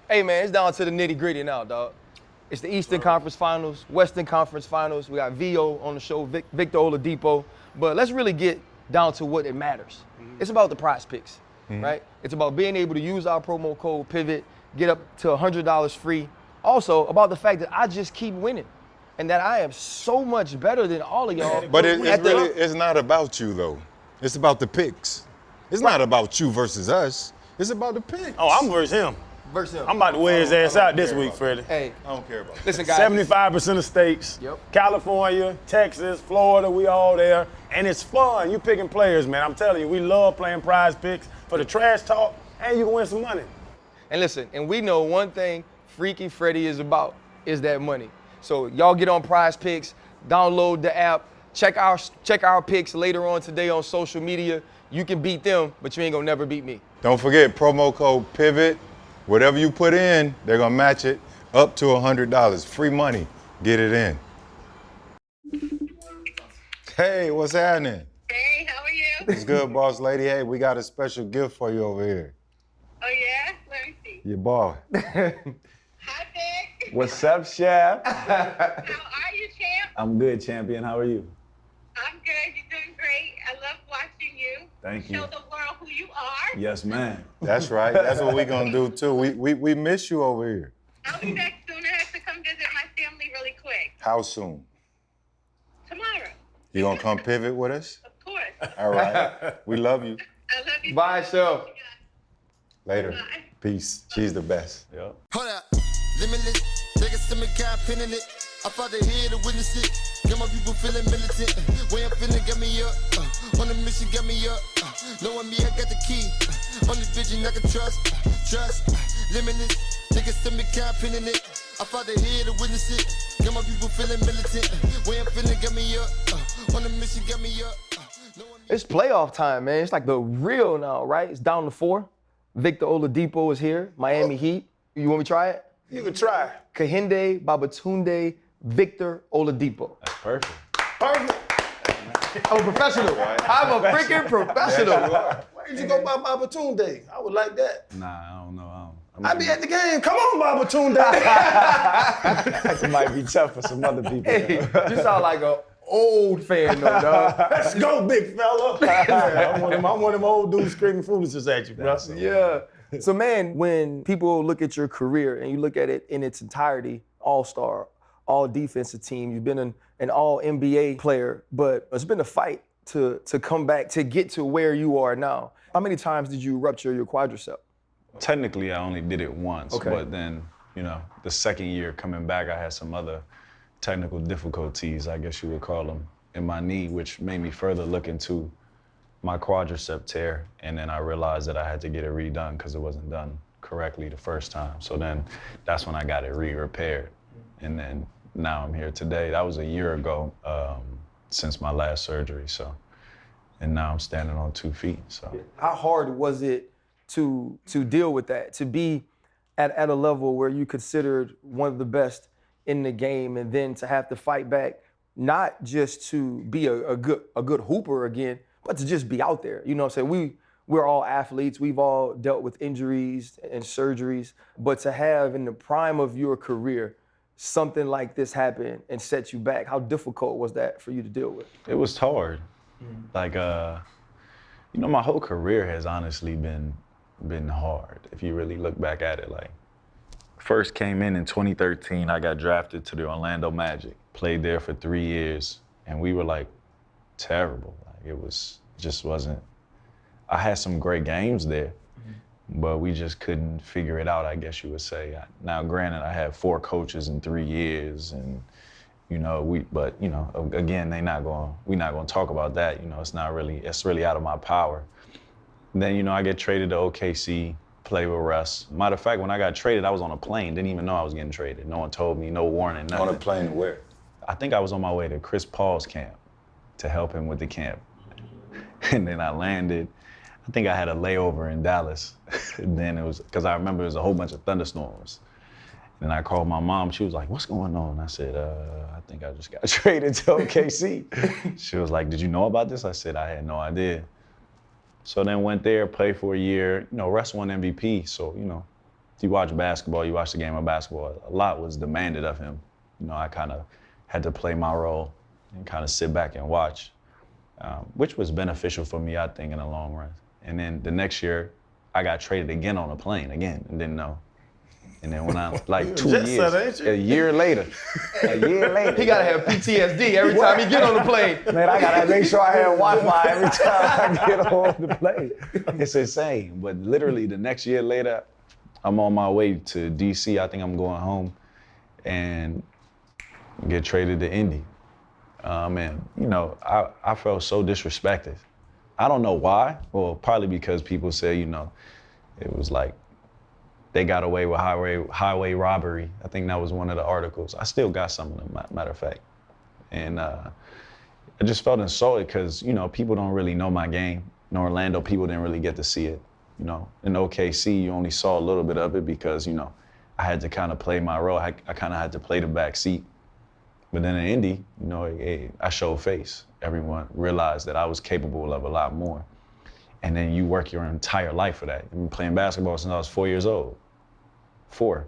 Hey, man, it's down to the nitty-gritty now, dog. It's the Eastern Conference Finals, Western Conference Finals. We got VO on the show, Victor Oladipo. But let's really get down to what it matters. It's about the prize picks, right? It's about being able to use our promo code PIVOT, get up to $100 free. Also, about the fact that I just keep winning and that I am so much better than all of y'all. But it's not about you, though. It's about the picks. It's not about you versus us. It's about the picks. Oh, I'm versus him. Versus him. I'm about to wear his ass out this week, Freddie. Hey, I don't care about that. listen, guys. 75% of states, California, Texas, Florida, we all there. And it's fun. You picking players, man. I'm telling you, we love playing prize picks for the trash talk, and you can win some money. And listen, and we know one thing Freaky Freddy is about, is that money. So y'all get on Prize Picks, download the app, check our picks later on today on social media. You can beat them, but you ain't gonna never beat me. Don't forget, promo code PIVOT. Whatever you put in, they're going to match it up to $100. Free money. Get it in. Hey, what's happening? Hey, how are you? It's good, boss lady. Hey, we got a special gift for you over here. Oh, yeah? Let me see. Your boy. Hi, Vic. What's up, Chef? How are you, champ? I'm good, champion. How are you? I'm good. You're doing great. I love watching you. Thank Show you. the world who you are. Yes, ma'am. That's right. That's what we're going to do, too. We miss you over here. I'll be back soon. I have to come visit my family really quick. How soon? Tomorrow. You going to come pivot with us? Of course. All right. We love you. I love you. Bye, Chef. Later. Bye. Peace. She's the best. Yep. Hold up, limitless. Take a stomach, can't pin in it. I fought the head to witness it. Got my people feeling militant. Way I'm feeling, got me up. On the mission, got me up. Knowing me, I got the key. Only vision I can trust. Trust, limitless. Take a stomach, can't pin in it. I fought the head to witness it. Got my people feeling militant. Way I'm feeling, got me up. On the mission, got me up. It's playoff time, man. It's like the real now, right? It's down to 4. Victor Oladipo is here, Miami Heat. You want me to try it? You can try. Kahinde Babatunde Victor Oladipo. That's perfect. Perfect. I'm a professional. I'm a freaking professional. Why did you go by Babatunde? I would like that. Nah, I don't know. I be at the game. Come on, Babatunde. It might be tough for some other people. Hey, you sound like an old fan though, dog. Let's go, big fella. I'm one of them old dudes screaming foolishness at you, bro. Yeah. So, man, when people look at your career and you look at it in its entirety, all-star, all-defensive team, you've been an all-NBA player, but it's been a fight to come back, to get to where you are now. How many times did you rupture your quadricep? Technically, I only did it once, Okay. but then, the second year coming back, I had some other technical difficulties, I guess you would call them, in my knee, which made me further look into my quadricep tear, and then I realized that I had to get it redone because it wasn't done correctly the first time. So then that's when I got it re-repaired. And then now I'm here today. That was a year ago since my last surgery, and now I'm standing on 2 feet, so. How hard was it to deal with that, to be at a level where you considered one of the best in the game, and then to have to fight back, not just to be a good hooper again, but to just be out there? You know what I'm saying? We're all athletes. We've all dealt with injuries and surgeries, but to have in the prime of your career something like this happen and set you back, how difficult was that for you to deal with? It was hard. Like, my whole career has honestly been hard. If you really look back at it, like, first came in 2013, I got drafted to the Orlando Magic, played there for 3 years, and we were like terrible. Like, just wasn't. I had some great games there, but we just couldn't figure it out, I guess you would say. Now, granted, I had 4 coaches in 3 years, and again, we're not gonna talk about that. It's really out of my power. And then, I get traded to OKC, play with Russ. Matter of fact, when I got traded, I was on a plane, didn't even know I was getting traded. No one told me, no warning, nothing. On a plane where? I think I was on my way to Chris Paul's camp to help him with the camp. And then I landed. I think I had a layover in Dallas. And then it was, because I remember it was a whole bunch of thunderstorms. And I called my mom. She was like, "What's going on?" I said, I think I just got traded to OKC. She was like, "Did you know about this?" I said, "I had no idea." So then went there, played for a year. Russ won MVP, so, you watch basketball, you watch the game of basketball, a lot was demanded of him. You know, I kind of had to play my role and kind of sit back and watch, which was beneficial for me, I think, in the long run. And then the next year, I got traded again on a plane again and didn't know. And then when I, like 2 jet years, setter, ain't you? a year later, He gotta have PTSD every time he get on the plane. man, I gotta make sure I have Wi-Fi every time I get on the plane. It's insane. But literally the next year later, I'm on my way to DC. I think I'm going home and get traded to Indy. And you know, I felt so disrespected. I don't know why. Well, probably because people say, you know, it was like they got away with highway robbery. I think that was one of the articles. I still got some of them, matter of fact. And I just felt insulted because, you know, people don't really know my game. In Orlando, people didn't really get to see it. You know, in OKC, you only saw a little bit of it because, you know, I had to kind of play my role. I kind of had to play the back seat. But then in Indy, you know, I showed face. Everyone realized that I was capable of a lot more. And then you work your entire life for that. I've been playing basketball since I was 4 years old. 4.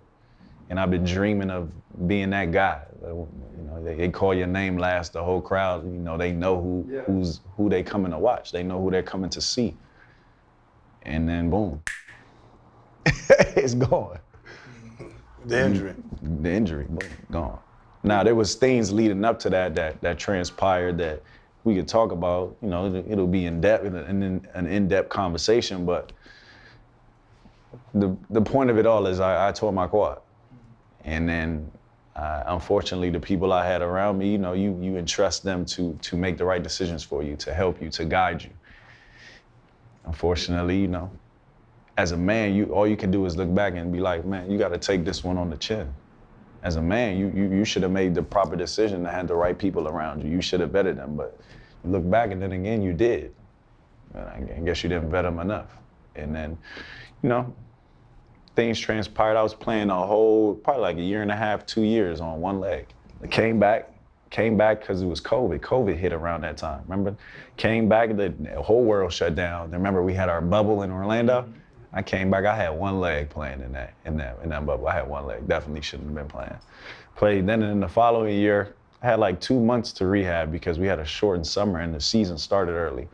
And I've been dreaming of being that guy. You know, they call your name last, the whole crowd, you know, they know who they coming to watch. They know who they're coming to see. And then boom, it's gone. The injury. The injury, boom, gone. Now there was things leading up to that transpired that we could talk about. You know, it'll be in depth, an in-depth conversation. But the point of it all is I tore my quad, and then unfortunately the people I had around me, you know, you entrust them to make the right decisions for you, to help you, to guide you. Unfortunately, you know, as a man, all you can do is look back and be like, man, you got to take this one on the chin. As a man, you should have made the proper decision to have the right people around you. You should have vetted them, but you look back and then again, you did. And I guess you didn't vet them enough. And then, you know, things transpired. I was playing probably like a year and a half, 2 years on one leg. I came back because it was COVID. COVID hit around that time, remember? Came back, the whole world shut down. Remember we had our bubble in Orlando? I came back, I had one leg playing in that bubble. I had one leg, definitely shouldn't have been playing. Played, then in the following year, I had like 2 months to rehab because we had a shortened summer and the season started early.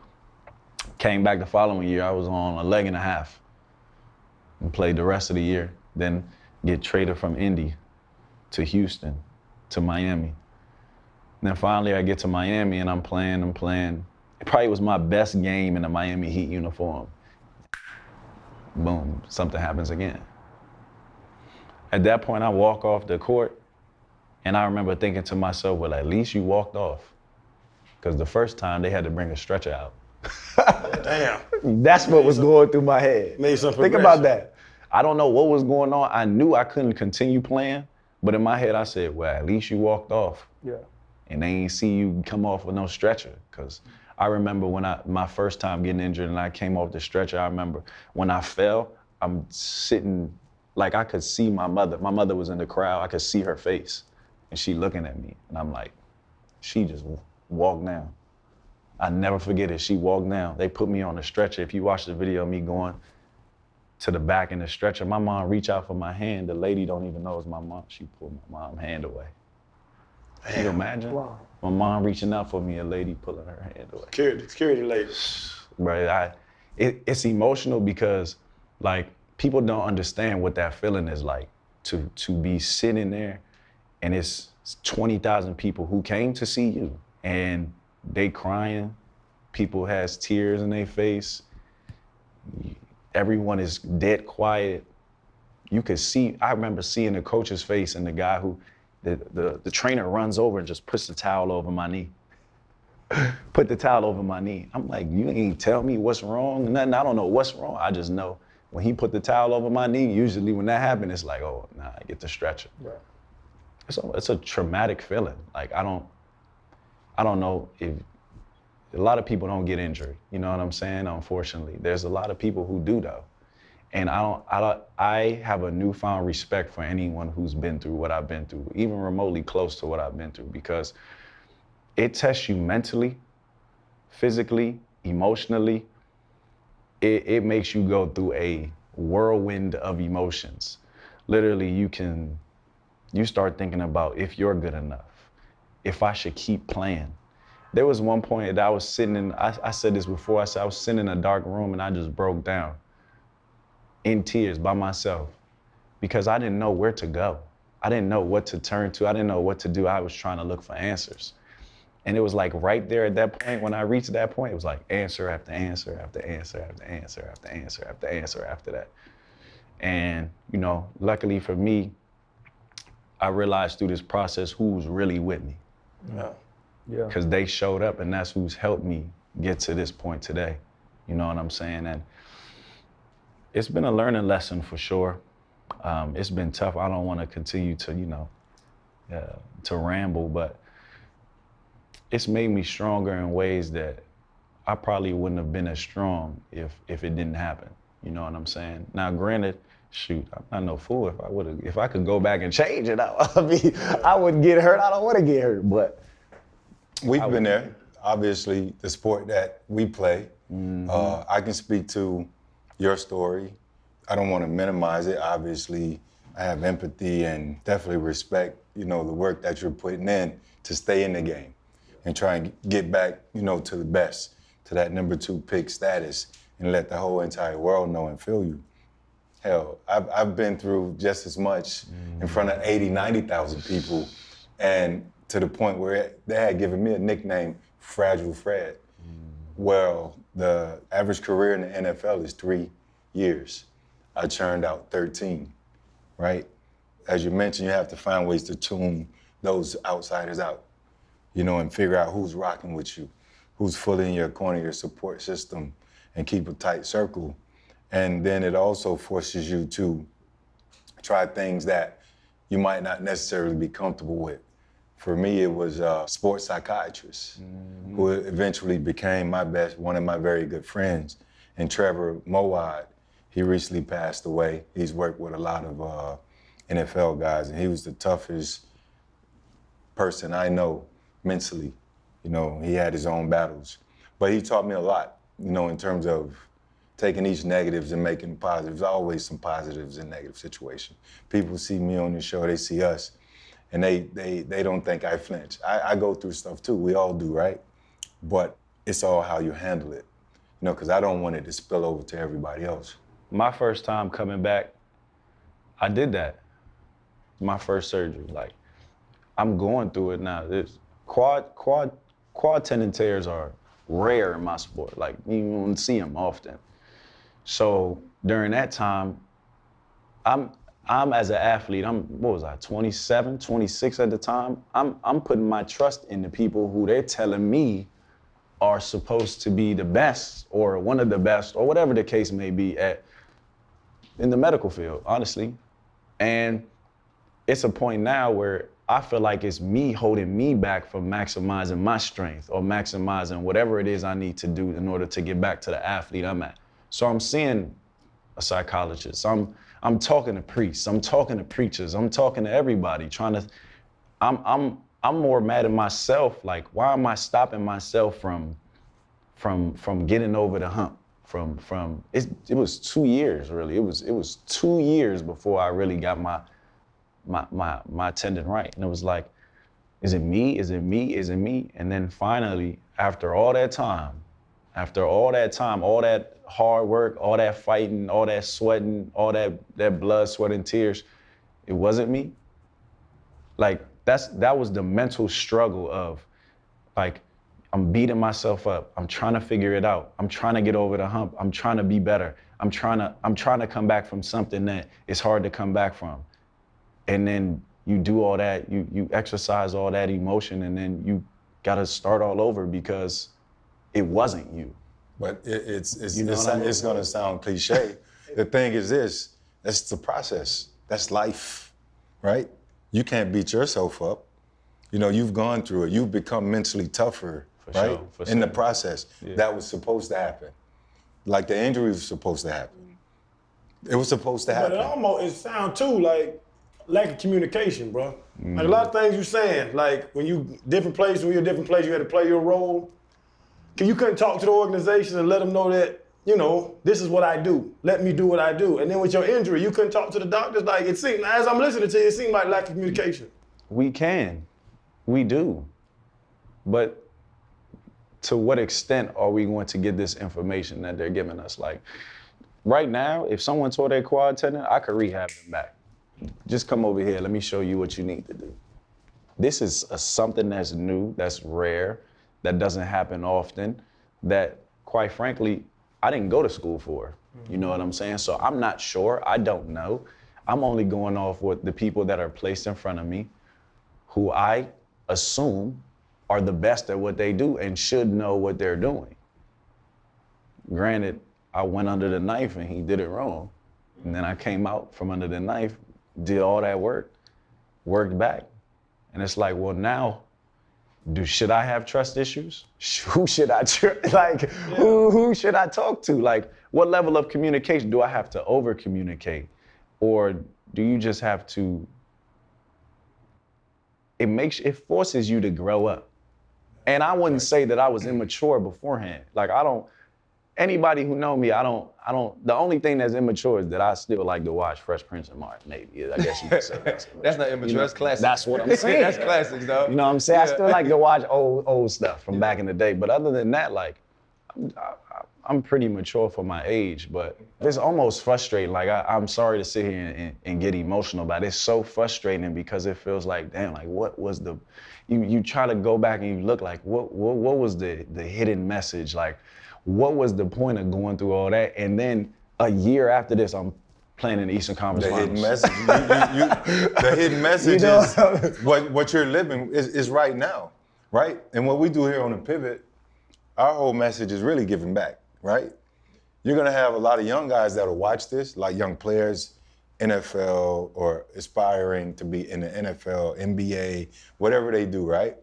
Came back the following year, I was on a leg and a half and played the rest of the year. Then get traded from Indy to Houston to Miami. And then finally I get to Miami and I'm playing. It probably was my best game in the Miami Heat uniform. Boom, something happens again. At that point, I walk off the court, and I remember thinking to myself, well, at least you walked off. Because the first time, they had to bring a stretcher out. Damn. That's what was going through my head. Made some Think about that. I don't know what was going on. I knew I couldn't continue playing, but in my head, I said, well, at least you walked off. Yeah. And they ain't see you come off with no stretcher. Because I remember when my first time getting injured and I came off the stretcher, I remember when I fell, I'm sitting, like I could see my mother. My mother was in the crowd. I could see her face and she looking at me. And I'm like, she just walked down. I never forget it. She walked down. They put me on the stretcher. If you watch the video of me going to the back in the stretcher, my mom reached out for my hand. The lady don't even know it's my mom. She pulled my mom's hand away. Can you imagine? Wow. My mom reaching out for me, a lady pulling her hand away. Security lady. Right, it's emotional because like people don't understand what that feeling is like to be sitting there and it's 20,000 people who came to see you and they crying, people has tears in their face, everyone is dead quiet. You could see, I remember seeing the coach's face and the guy who, the trainer runs over and just puts the towel over my knee. Put the towel over my knee. I'm like, you ain't tell me what's wrong, nothing. I don't know what's wrong. I just know when he put the towel over my knee, usually when that happened, it's like, oh, nah, I get the stretcher. Right. It's a traumatic feeling. Like, I don't know if, a lot of people don't get injured. You know what I'm saying? Unfortunately, there's a lot of people who do though. And I have a newfound respect for anyone who's been through what I've been through, even remotely close to what I've been through, because it tests you mentally, physically, emotionally. It makes you go through a whirlwind of emotions. literally you start thinking about if you're good enough, if I should keep playing. There was one point that I was sitting in, I said this before, I said I was sitting in a dark room and I just broke down in tears by myself because I didn't know where to go. I didn't know what to turn to. I didn't know what to do. I was trying to look for answers. And it was like right there at that point, when I reached that point, it was like answer after answer after answer after answer after answer after answer after that. And, you know, luckily for me, I realized through this process who's really with me. Yeah. Yeah. Because they showed up and that's who's helped me get to this point today. You know what I'm saying? And it's been a learning lesson for sure. It's been tough. I don't want to continue to, you know, to ramble, but it's made me stronger in ways that I probably wouldn't have been as strong if it didn't happen. You know what I'm saying? Now, granted, shoot, I'm not no fool. If I could go back and change it, I wouldn't get hurt. I don't want to get hurt, but We've been there. Obviously, the sport that we play. I can speak to your story. I don't want to minimize it. Obviously, I have empathy and definitely respect, you know, the work that you're putting in to stay in the game and try and get back, you know, to the best, to that number 2 pick status and let the whole entire world know and feel you. Hell, I've been through just as much in front of 80, 90,000 people, and to the point where they had given me a nickname, Fragile Fred. Well, the average career in the NFL is 3 years. I churned out 13, right? As you mentioned, you have to find ways to tune those outsiders out, you know, and figure out who's rocking with you, who's fully in your corner, your support system, and keep a tight circle. And then it also forces you to try things that you might not necessarily be comfortable with. For me, it was a sports psychiatrist who eventually became one of my very good friends. And Trevor Mowad, he recently passed away. He's worked with a lot of NFL guys, and he was the toughest person I know mentally. You know, he had his own battles. But he taught me a lot, you know, in terms of taking each negatives and making positives. Always some positives in negative situations. People see me on the show, they see us, and they don't think I flinch. I go through stuff too, we all do, right? But it's all how you handle it, you know, because I don't want it to spill over to everybody else. my first time coming back, I did that. My first surgery, like, I'm going through it now. This quad tendon tears are rare in my sport. Like, you don't see them often. So during that time, I'm as an athlete, what was I, 27, 26 at the time? I'm putting my trust in the people who they're telling me are supposed to be the best or one of the best or whatever the case may be in the medical field, honestly. And it's a point now where I feel like it's me holding me back from maximizing my strength or maximizing whatever it is I need to do in order to get back to the athlete I'm at. So I'm seeing a psychologist. I'm talking to priests. I'm talking to preachers. I'm talking to everybody. I'm more mad at myself. Like, why am I stopping myself from getting over the hump? It was 2 years really. It was 2 years before I really got my tendon right. And it was like, is it me? Is it me? Is it me? And then finally, after all that time, all that hard work, all that fighting, all that sweating, all that blood, sweat, and tears, it wasn't me. Like, that was the mental struggle of, like, I'm beating myself up. I'm trying to figure it out. I'm trying to get over the hump. I'm trying to be better. I'm trying to come back from something that is hard to come back from. And then you do all that, you exercise all that emotion, and then you gotta start all over because it wasn't you. But it's what gonna sound cliche. The thing is this, that's the process. That's life, right? You can't beat yourself up. You know, you've gone through it. You've become mentally tougher, right? In the process. Yeah. That was supposed to happen. Like the injury was supposed to happen. It was supposed to happen. But it sounds too like lack of communication, bro. Like a lot of things you're saying, like when you're a different place, you had to play your role. You couldn't talk to the organization and let them know that you know, this is what I do. Let me do what I do. And then with your injury, you couldn't talk to the doctors. Like, it seemed, as I'm listening to you, it seemed like lack of communication. We can. We do. But to what extent are we going to get this information that they're giving us? Like, right now, if someone tore their quad tendon, I could rehab them back. Just come over here. Let me show you what you need to do. This is something that's new, that's rare, that doesn't happen often, that, quite frankly, I didn't go to school for. You know what I'm saying? So I'm not sure. I don't know. I'm only going off with the people that are placed in front of me, who I assume are the best at what they do and should know what they're doing. Granted, I went under the knife and he did it wrong. And then I came out from under the knife, did all that work, worked back. And it's like, well, now, should I have trust issues? Who should I who should I talk to? Like, what level of communication? Do I have to over communicate? Or do you just have to, it forces you to grow up. And I wouldn't say that I was immature beforehand. Like, anybody who know me, the only thing that's immature is that I still like to watch Fresh Prince and Martin, maybe. I guess you could say that's immature. That's not immature, that's classic. That's what I'm saying. That's classics, though. You know what I'm saying? Yeah. I still like to watch old stuff from back in the day. But other than that, like, I'm pretty mature for my age, but it's almost frustrating. Like, I'm sorry to sit here and get emotional about it. It's so frustrating because it feels like, damn, like, what was you try to go back and you look like, what was the hidden message? Like, what was the point of going through all that? And then a year after this, I'm playing in the Eastern Conference Finals. The hidden message is what you're living is right now, right? And what we do here on the Pivot, our whole message is really giving back, right? You're gonna have a lot of young guys that'll watch this, like young players, NFL or aspiring to be in the NFL, NBA, whatever they do, right?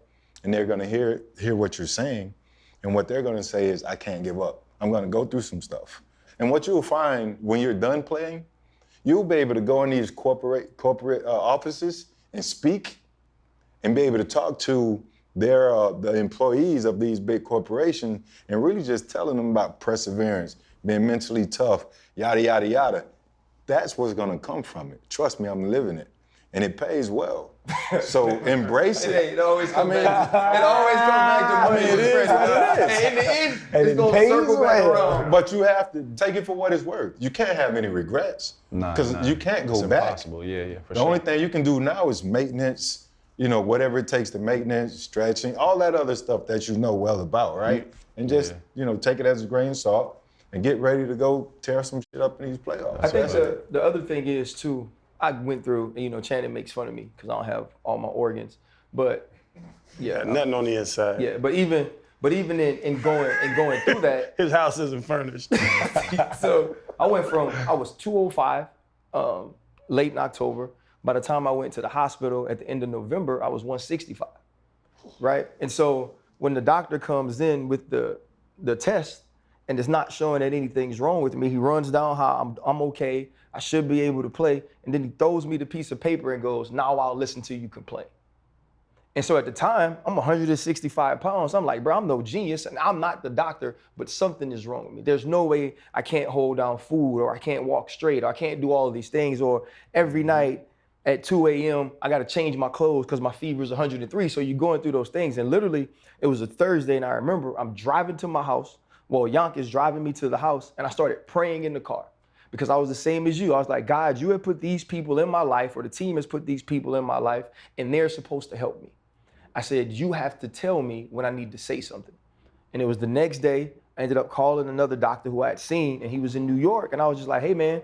And they're gonna hear what you're saying. And what they're gonna say is, I can't give up. I'm gonna go through some stuff. And what you'll find when you're done playing, you'll be able to go in these corporate offices and speak and be able to talk to the employees of these big corporations and really just telling them about perseverance, being mentally tough, yada, yada, yada. That's what's gonna come from it. Trust me, I'm living it. And it pays well. So embrace it. It always comes back to money. it is. And in the end, it's going to circle back around. But you have to take it for what it's worth. You can't have any regrets. Because you can't go back. It's impossible, yeah, for the sure. only thing you can do now is maintenance, whatever it takes to maintenance, stretching, all that other stuff that you know well about, right? And just, take it as a grain of salt and get ready to go tear some shit up in these playoffs. I think the other thing is, too, I went through, Channing makes fun of me because I don't have all my organs, but yeah. Nothing on the inside. Yeah, but even in going through that. His house isn't furnished. So I was 205 late in October. By the time I went to the hospital at the end of November, I was 165, right? And so when the doctor comes in with the test and it's not showing that anything's wrong with me, he runs down how I'm okay, I should be able to play, and then he throws me the piece of paper and goes, now I'll listen to you complain. And so at the time, I'm 165 pounds. I'm like, bro, I'm no genius, and I'm not the doctor, but something is wrong with me. There's no way I can't hold down food, or I can't walk straight, or I can't do all of these things, or every night at 2 a.m., I gotta change my clothes because my fever is 103. So you're going through those things. And literally, it was a Thursday, and I remember I'm driving to my house. Well, Yank is driving me to the house, and I started praying in the car. Because I was the same as you. I was like, God, you have put these people in my life, or the team has put these people in my life, and they're supposed to help me. I said, you have to tell me when I need to say something. And it was the next day, I ended up calling another doctor who I had seen, and he was in New York, and I was just like, hey man,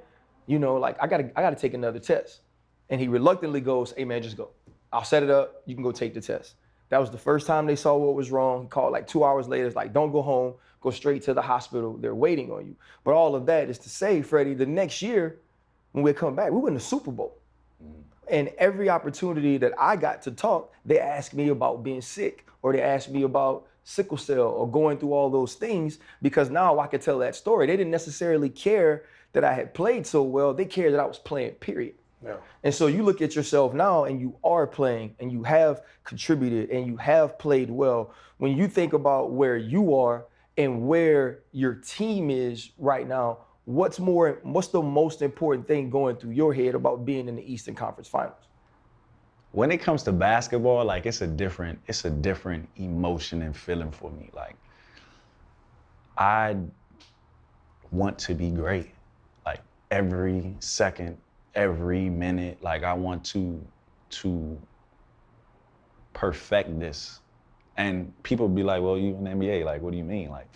I gotta take another test. And he reluctantly goes, hey man, just go. I'll set it up, you can go take the test. That was the first time they saw what was wrong. He called like 2 hours later, it's like, don't go home, go straight to the hospital, they're waiting on you. But all of that is to say, Freddie, the next year, when we come back, we win the Super Bowl. And every opportunity that I got to talk, they asked me about being sick, or they asked me about sickle cell, or going through all those things, because now I could tell that story. They didn't necessarily care that I had played so well, they cared that I was playing, period. Yeah. And so you look at yourself now and you are playing and you have contributed and you have played well. When you think about where you are and where your team is right now, what's the most important thing going through your head about being in the Eastern Conference Finals? When it comes to basketball, like it's a different emotion and feeling for me. Like I want to be great. Like every second, every minute, like I want to perfect this. And people be like, well, you in the NBA, like what do you mean? Like,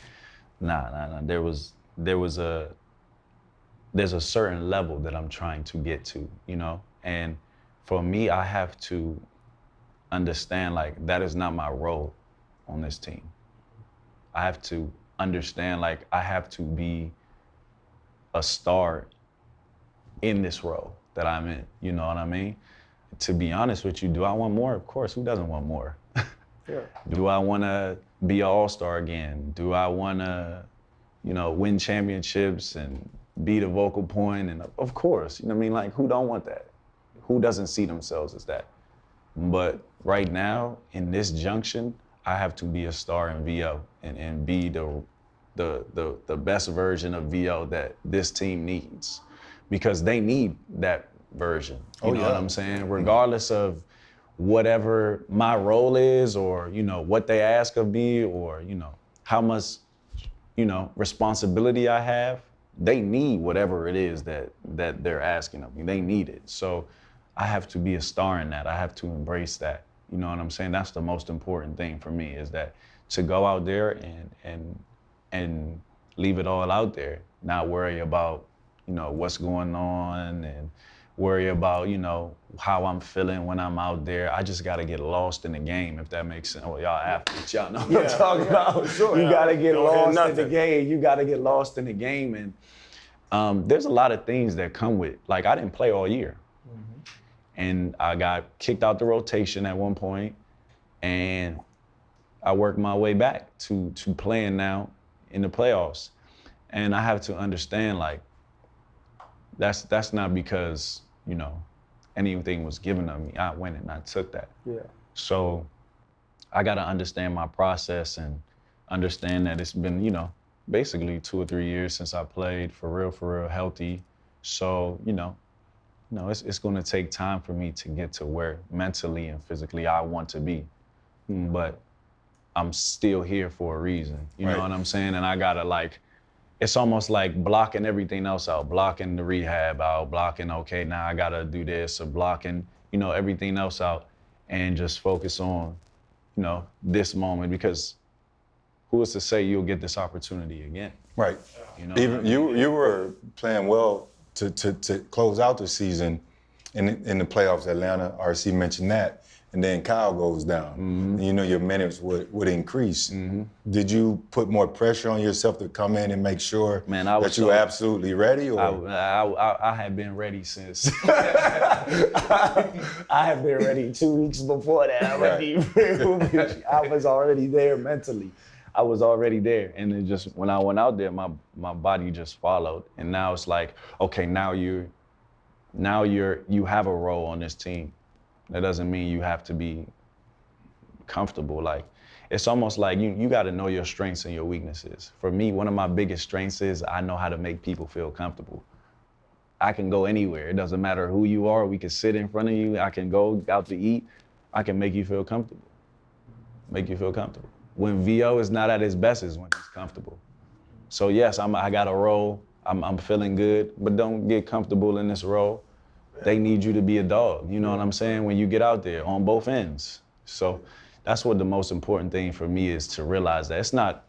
nah. There's a certain level that I'm trying to get to, you know? And for me, I have to understand like that is not my role on this team. I have to understand like I have to be a star in this role that I'm in, you know what I mean? To be honest with you, do I want more? Of course, who doesn't want more? Yeah. Do I want to be an all-star again? Do I want to, win championships and be the vocal point? And of course, you know what I mean? Like, who don't want that? Who doesn't see themselves as that? But right now, in this junction, I have to be a star in VO and be the best version of VO that this team needs, because they need that version. You know what I'm saying? Regardless of whatever my role is, or what they ask of me, or how much responsibility I have, they need whatever it is that they're asking of me. They need it. So I have to be a star in that. I have to embrace that. You know what I'm saying? That's the most important thing for me, is that to go out there and leave it all out there, not worry about what's going on, and worry about how I'm feeling when I'm out there. I just gotta get lost in the game, if that makes sense. Well, y'all athletes, y'all know what I'm talking about. Sure, you gotta get lost in the nothing. game. You gotta get lost in the game, and there's a lot of things that come with. Like, I didn't play all year, and I got kicked out the rotation at one point, and I worked my way back to playing now in the playoffs, and I have to understand, like, that's not because anything was given to me. I went and I took that. Yeah. So I got to understand my process and understand that it's been basically 2 or 3 years since I played for real healthy. So it's going to take time for me to get to where mentally and physically I want to be, but I'm still here for a reason. You know what I'm saying? And I gotta it's almost like blocking everything else out, blocking the rehab out, blocking, okay, now I gotta do this, or blocking, everything else out, and just focus on, this moment, because who is to say you'll get this opportunity again? Right. Even you were playing well to close out the season in the playoffs. Atlanta, RC mentioned that. And then Kyle goes down. And your minutes would increase. Did you put more pressure on yourself to come in and make sure that you were absolutely ready? Or? I had been ready since. I had been ready 2 weeks before that. I was already there mentally. I was already there. And then just when I went out there, my body just followed. And now it's like, okay, now you have a role on this team. That doesn't mean you have to be comfortable. Like, it's almost like you got to know your strengths and your weaknesses. For me, one of my biggest strengths is I know how to make people feel comfortable. I can go anywhere. It doesn't matter who you are. We can sit in front of you. I can go out to eat. I can make you feel comfortable. Make you feel comfortable. When VO is not at his best is when he's comfortable. So yes, I got a role. I'm feeling good, but don't get comfortable in this role. They need you to be a dog, you know what I'm saying, when you get out there on both ends. So that's what the most important thing for me is, to realize that it's not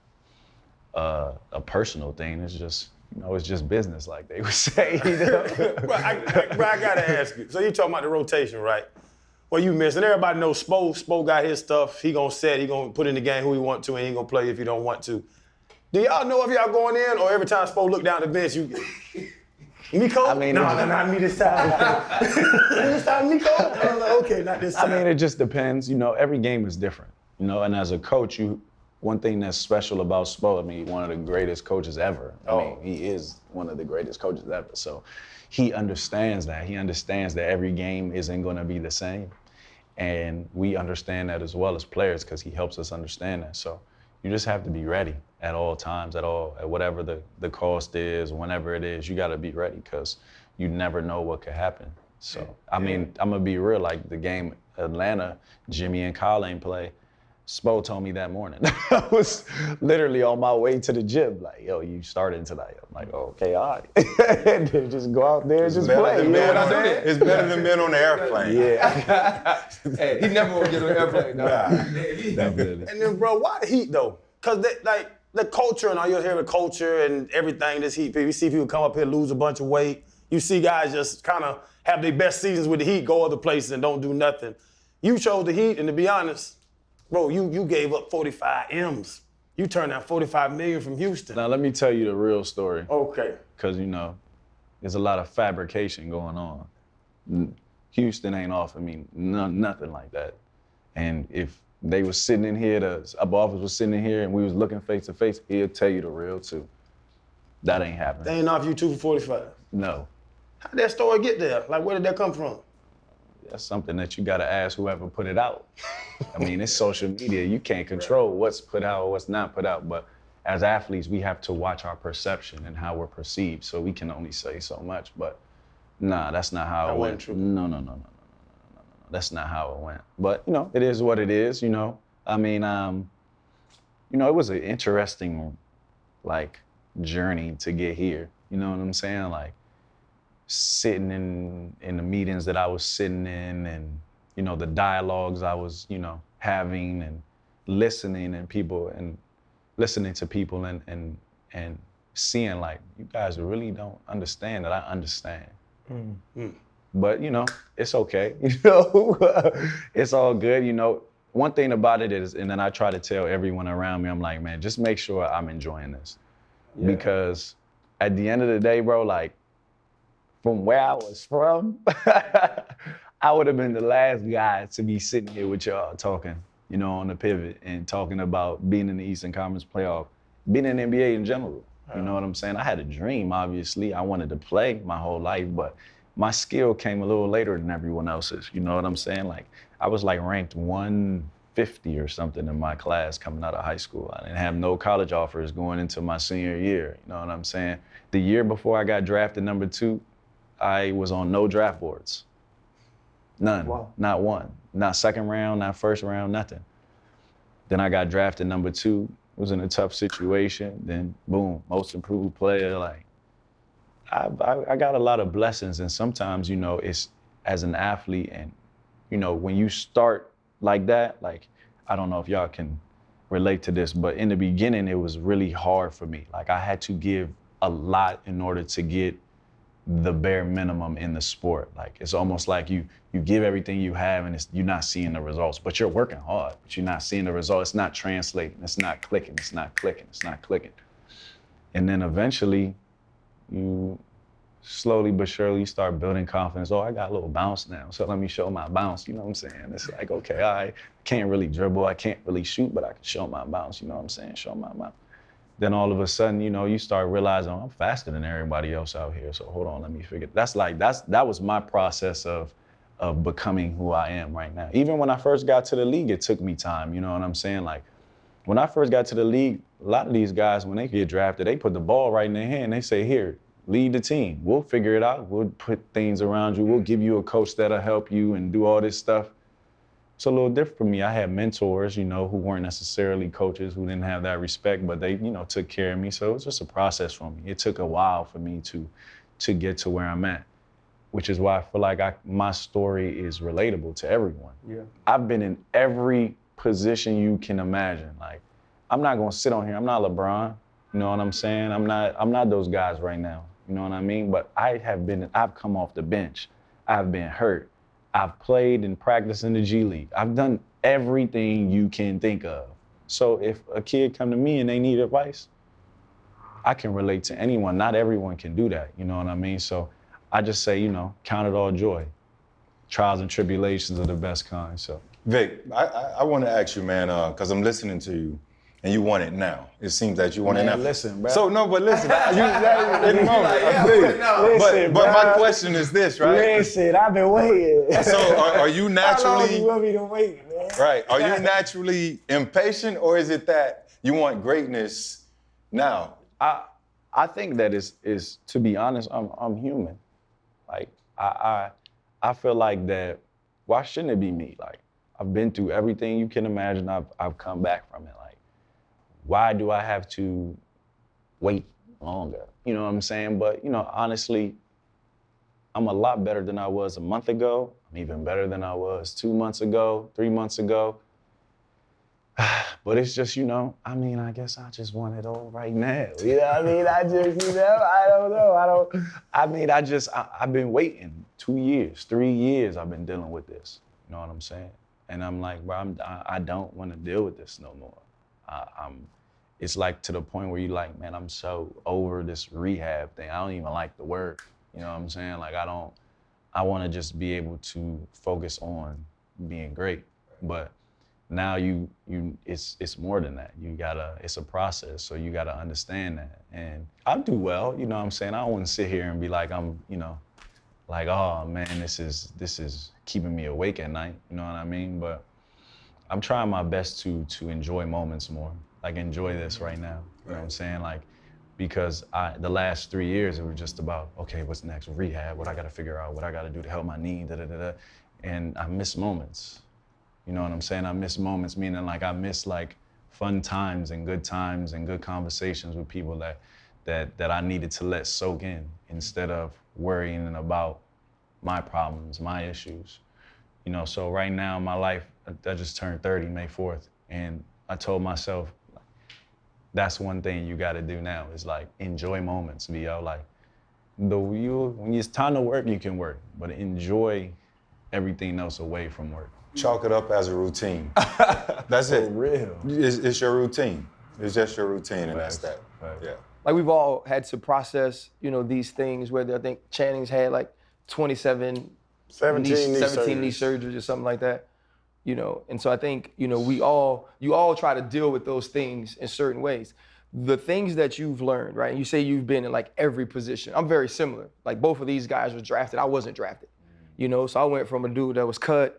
a personal thing. It's just, it's just business, like they would say. Bro, I gotta ask you. So you talking about the rotation, right? Well, you missed, and everybody knows Spo got his stuff. He gonna set, he gonna put in the game who he want to, and he ain't gonna play if he don't want to. Do y'all know if y'all going in, or every time Spo look down the bench, you... Miko? I mean, no, not me this time. This time, Miko? I was like, okay, not this time. I mean, it just depends. Every game is different. And as a coach, one thing that's special about Spo, one of the greatest coaches ever. I mean, he is one of the greatest coaches ever. So he understands that. He understands that every game isn't going to be the same. And we understand that as well as players, because he helps us understand that. So, you just have to be ready at all times, at whatever the cost is, whenever it is, you got to be ready because you never know what could happen. So, I mean, I'm going to be real, like the game Atlanta, Jimmy and Kyle ain't play. Spo told me that morning. I was literally on my way to the gym, like, yo, you starting tonight. I'm like, oh, okay, all right. And then just go out there and just play. You know what I'm saying? It's better than being on the airplane. Yeah. Hey, he never gonna get on the airplane. Definitely. And then, bro, why the Heat though? Cause like the culture and all you hear the culture and everything. This Heat people, you see people come up here lose a bunch of weight. You see guys just kind of have their best seasons with the Heat, go other places and don't do nothing. You chose the Heat, and to be honest, bro, you gave up 45 M's. You turned down $45 million from Houston. Now let me tell you the real story. Okay. Because, there's a lot of fabrication going on. Houston ain't offering me nothing like that. And if they was sitting in here, the upper office was sitting in here and we was looking face to face, he'll tell you the real too. That ain't happening. They ain't off you 2 for 45. No. How did that story get there? Like, where did that come from? That's something that you gotta ask whoever put it out. I mean, it's social media. You can't control what's put out or what's not put out, but as athletes, we have to watch our perception and how we're perceived, so we can only say so much, but nah, that's not how it went. True. No. That's not how it went. But, it is what it is, I mean, it was an interesting, journey to get here. You know what I'm saying? Like, sitting in the meetings that I was sitting in and, the dialogues I was, having and listening to people and seeing like, you guys really don't understand that I understand. But, it's okay. It's all good. One thing about it is, and then I try to tell everyone around me, I'm like, man, just make sure I'm enjoying this. Yeah. Because at the end of the day, bro, like, from where I was from, I would have been the last guy to be sitting here with y'all talking, on the pivot and talking about being in the Eastern Conference playoff, being in the NBA in general. You know what I'm saying? I had a dream, obviously. I wanted to play my whole life, but my skill came a little later than everyone else's. You know what I'm saying? Like, I was ranked 150 or something in my class coming out of high school. I didn't have no college offers going into my senior year. You know what I'm saying? The year before I got drafted number 2, I was on no draft boards. None. Wow. Not one. Not second round, not first round, nothing. Then I got drafted number 2, was in a tough situation. Then boom, most improved player. Like, I got a lot of blessings, and sometimes, it's as an athlete, and when you start like that, like, I don't know if y'all can relate to this, but in the beginning it was really hard for me. Like, I had to give a lot in order to get the bare minimum in the sport. Like, it's almost like you give everything you have and you're not seeing the results, but you're working hard, but you're not seeing the results. It's not translating, it's not clicking. And then eventually you slowly but surely start building confidence. Oh, I got a little bounce now, so let me show my bounce. You know what I'm saying? It's like, okay, I can't really dribble, I can't really shoot, but I can show my bounce. You know what I'm saying? Show my bounce. Then all of a sudden, you start realizing, I'm faster than everybody else out here. So hold on, let me figure. That was my process of becoming who I am right now. Even when I first got to the league, it took me time. You know what I'm saying? Like, when I first got to the league, a lot of these guys, when they get drafted, they put the ball right in their hand. They say, here, lead the team. We'll figure it out. We'll put things around you. We'll give you a coach that'll help you and do all this stuff. It's a little different for me. I had mentors, who weren't necessarily coaches, who didn't have that respect, but they, took care of me. So it was just a process for me. It took a while for me to get to where I'm at, which is why I feel like my story is relatable to everyone. Yeah. I've been in every position you can imagine. Like, I'm not gonna sit on here. I'm not LeBron. You know what I'm saying? I'm not those guys right now. You know what I mean? But I've come off the bench. I've been hurt. I've played and practiced in the G League. I've done everything you can think of. So if a kid come to me and they need advice, I can relate to anyone. Not everyone can do that, you know what I mean? So I just say, count it all joy. Trials and tribulations are the best kind, so. Vic, I want to ask you, man, because I'm listening to you, and you want it now. It seems that you want it now. Listen, bro. So, no, but listen, in the moment, I feel you. But my question is this, right? Listen, I've been waiting. So are you naturally... How long do you want me to wait, man? Right. Are you naturally impatient, or is it that You want greatness now. I think that is to be honest, I'm human. Like I feel like that. Why shouldn't it be me? Like I've been through everything you can imagine. I've come back from it. Like why do I have to wait longer? You know what I'm saying? But honestly, I'm a lot better than I was a month ago. I'm even better than I was 2 months ago, 3 months ago. But it's just, I guess I just want it all right now. You know what I mean? I just, I don't know. I've been waiting 2 years, 3 years I've been dealing with this. You know what I'm saying? And I'm like, bro, I don't want to deal with this no more. It's like to the point where you're like, man, I'm so over this rehab thing. I don't even like the word. You know what I'm saying? Like, I want to just be able to focus on being great. But now it's more than that. It's a process, so you gotta understand that. And I do well, you know what I'm saying? I don't want to sit here and be like like, oh man, this is keeping me awake at night, you know what I mean? But I'm trying my best to enjoy moments more. Like enjoy this right now, you know what I'm saying? Like, because the last 3 years, it was just about, okay, what's next? Rehab, what I gotta figure out, what I gotta do to help my knee, and I miss moments. You know what I'm saying? I miss moments, meaning like I miss like fun times and good conversations with people that I needed to let soak in instead of worrying about my problems, my issues. So right now in my life, I just turned 30 May 4th, and I told myself, that's one thing you gotta do now is like enjoy moments, like when it's time to work, you can work, but enjoy everything else away from work. Chalk it up as a routine. That's it. For real. It's your routine. It's just your routine, and that's that. Right. Yeah. Like we've all had to process, these things. Whether I think Channing's had like 17 knee surgeries or something like that. And so I think you all try to deal with those things in certain ways. The things that you've learned, right? You say you've been in like every position. I'm very similar. Like both of these guys were drafted. I wasn't drafted. So I went from a dude that was cut.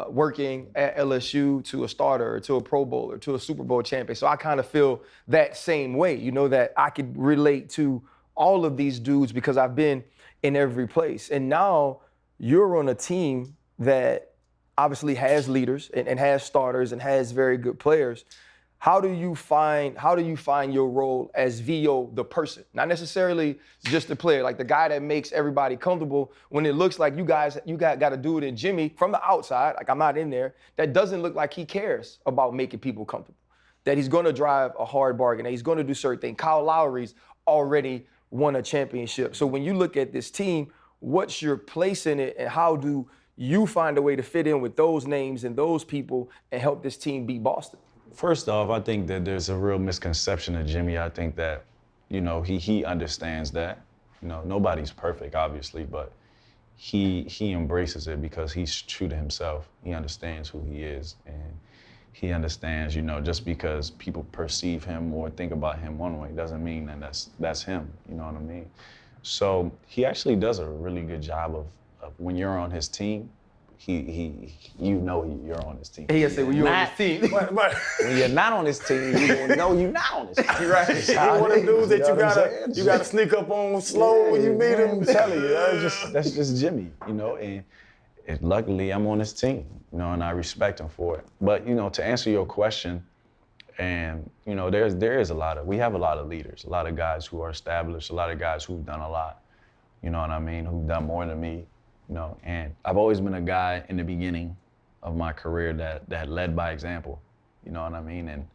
Working at LSU to a starter, to a Pro Bowler, to a Super Bowl champion. So I kind of feel that same way, that I could relate to all of these dudes because I've been in every place. And now you're on a team that obviously has leaders and has starters and has very good players. How do you find your role as VO, the person? Not necessarily just the player, like the guy that makes everybody comfortable when it looks like you got to do it in Jimmy from the outside, like I'm not in there, that doesn't look like he cares about making people comfortable, that he's going to drive a hard bargain, that he's going to do certain things. Kyle Lowry's already won a championship. So when you look at this team, what's your place in it and how do you find a way to fit in with those names and those people and help this team beat Boston? First off, I think that there's a real misconception of Jimmy. I think that, he understands that. Nobody's perfect, obviously, but he embraces it because he's true to himself. He understands who he is, and he understands, just because people perceive him or think about him one way doesn't mean that that's him. You know what I mean? So he actually does a really good job of when you're on his team. You're on his team. He has to say, when you're on his team. When you're not on his team, you don't know you're not on his team. Right. He's one of them dudes that you gotta sneak up on slow when you meet him. I'm telling you, that's just Jimmy, and luckily I'm on his team, and I respect him for it. But, to answer your question, and, we have a lot of leaders, a lot of guys who are established, a lot of guys who've done a lot, you know what I mean, who've done more than me. And I've always been a guy in the beginning of my career that led by example, you know what I mean? And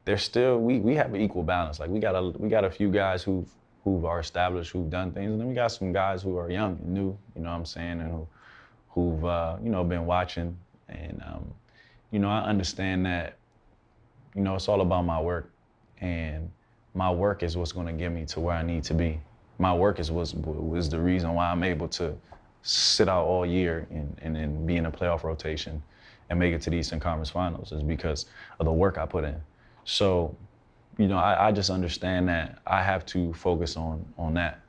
there's still, we have an equal balance. Like we got a few guys who are established, who've done things, and then we got some guys who are young and new, you know what I'm saying, and who've been watching. And, I understand that, it's all about my work, and my work is what's gonna get me to where I need to be. My work was the reason why I'm able to sit out all year and then be in a playoff rotation and make it to the Eastern Conference Finals is because of the work I put in. So, I just understand that I have to focus on that.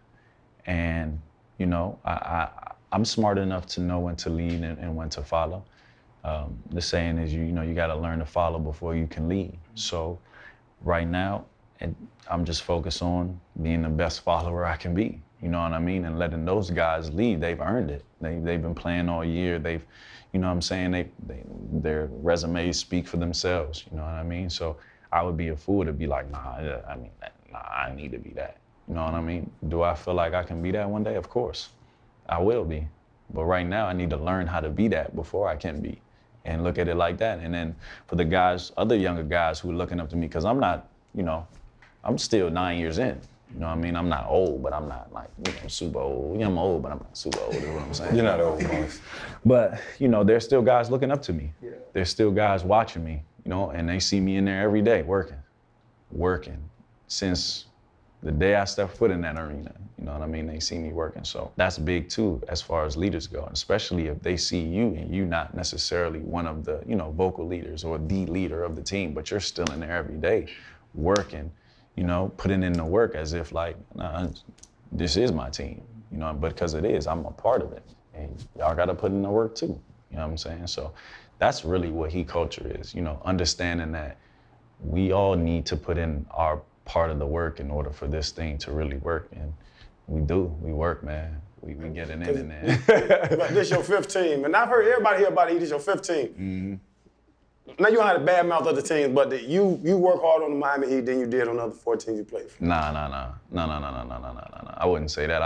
And, I'm smart enough to know when to lead and when to follow. The saying is, you got to learn to follow before you can lead. So right now, and I'm just focused on being the best follower I can be. You know what I mean? And letting those guys lead. They've earned it. They've been playing all year. They've, you know what I'm saying? Their resumes speak for themselves. You know what I mean? So I would be a fool to be like, nah, I need to be that. You know what I mean? Do I feel like I can be that one day? Of course, I will be. But right now, I need to learn how to be that before I can be, and look at it like that. And then for the guys, other younger guys who are looking up to me, because I'm not, you know, I'm still 9 years in. You know what I mean? I'm not old, but I'm not like, you know, super old. Yeah, I'm old, but I'm not super old, is what I'm saying. You're not old, boss. But, you know, there's still guys looking up to me. Yeah. There's still guys watching me, you know, and they see me in there every day working. Since the day I stepped foot in that arena, you know what I mean? They see me working. So that's big too, as far as leaders go, especially if they see you and you not necessarily one of the, you know, vocal leaders or the leader of the team, but you're still in there every day working, you know, putting in the work as if like, nah, this is my team, you know, because it is, I'm a part of it. And y'all gotta put in the work too, you know what I'm saying? So that's really what Heat culture is, you know, understanding that we all need to put in our part of the work in order for this thing to really work. And we work, man. We get it in there. But this your 5th team, and I've heard everybody hear about it, this your 5th team. Mm-hmm. Now you don't have a bad mouth other teams, but you work harder on the Miami Heat than you did on the other 4 teams you played for. Nah. I wouldn't say that.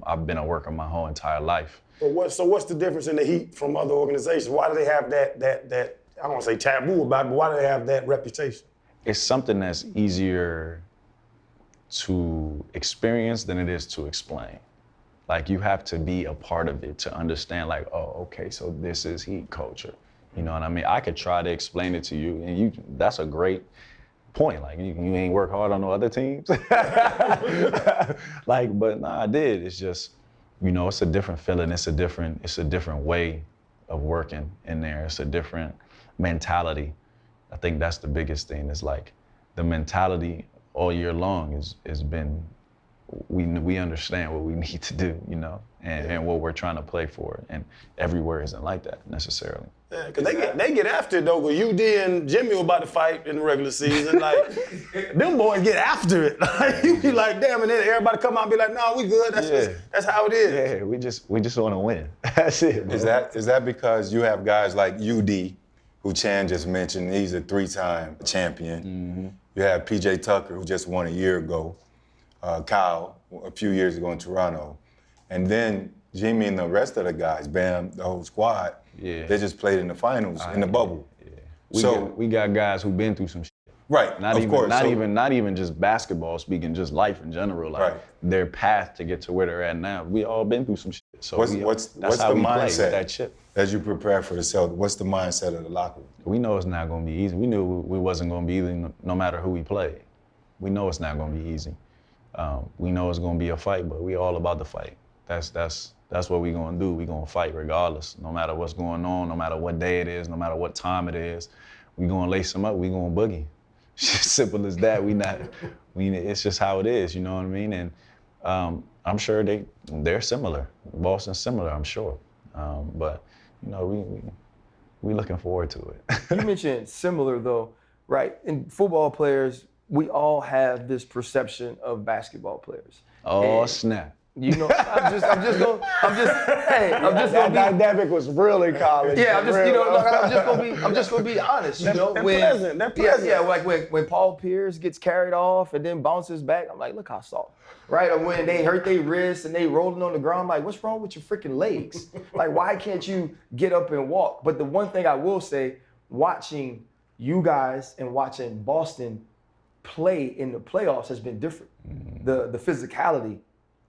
I've been a worker my whole entire life. But what's the difference in the Heat from other organizations? Why do they have that I don't want to say taboo about it, but why do they have that reputation? It's something that's easier to experience than it is to explain. Like, you have to be a part of it to understand, like, oh, okay, so this is Heat culture. You know what I mean? I could try to explain it to you, and that's a great point. Like, you ain't work hard on no other teams. Like, but nah, I did. It's just, you know, it's a different feeling. It's a different way of working in there. It's a different mentality. I think that's the biggest thing. Is like the mentality all year long has been, we understand what we need to do, you know, and what we're trying to play for. And everywhere isn't like that necessarily. Yeah, because they get after it, though, because UD and Jimmy were about to fight in the regular season. Like, them boys get after it. Like, you be like, damn, and then everybody come out and be like, no, we good. That's how it is. Yeah, we just want to win. That's it, bro. Is that because you have guys like UD, who Chan just mentioned, he's a 3-time champion. Mm-hmm. You have PJ Tucker, who just won a year ago. Kyle, a few years ago in Toronto. And then Jimmy and the rest of the guys, Bam, the whole squad, they just played in the finals in the bubble. Yeah. We got guys who've been through some shit. Right, Not even just basketball speaking, just life in general. Like, their path to get to where they're at now. We all been through some shit. So what's that's the how we mindset play with that chip. as you prepare for the Celtics? What's the mindset of the locker room? We know it's not going to be easy. We knew we wasn't going to be easy no matter who we played. We know it's not going to be easy. We know it's going to be a fight, but we all about the fight. That's what we're going to do. We're going to fight regardless, no matter what's going on, no matter what day it is, no matter what time it is. We're going to lace them up. We're going to boogie. Simple as that. It's just how it is, you know what I mean? And I'm sure they're similar. Boston's similar, I'm sure. But, you know, we looking forward to it. You mentioned similar, though, right? And football players, we all have this perception of basketball players. Oh, snap. You know, I'm just That dynamic was real in college. Yeah, I'm just gonna be honest. You know, They're pleasant. Yeah, like when Paul Pierce gets carried off and then bounces back, I'm like, look how soft, right? Or when they hurt their wrists and they rolling on the ground, I'm like, what's wrong with your freaking legs? Like, why can't you get up and walk? But the one thing I will say, watching you guys and watching Boston play in the playoffs has been different. The physicality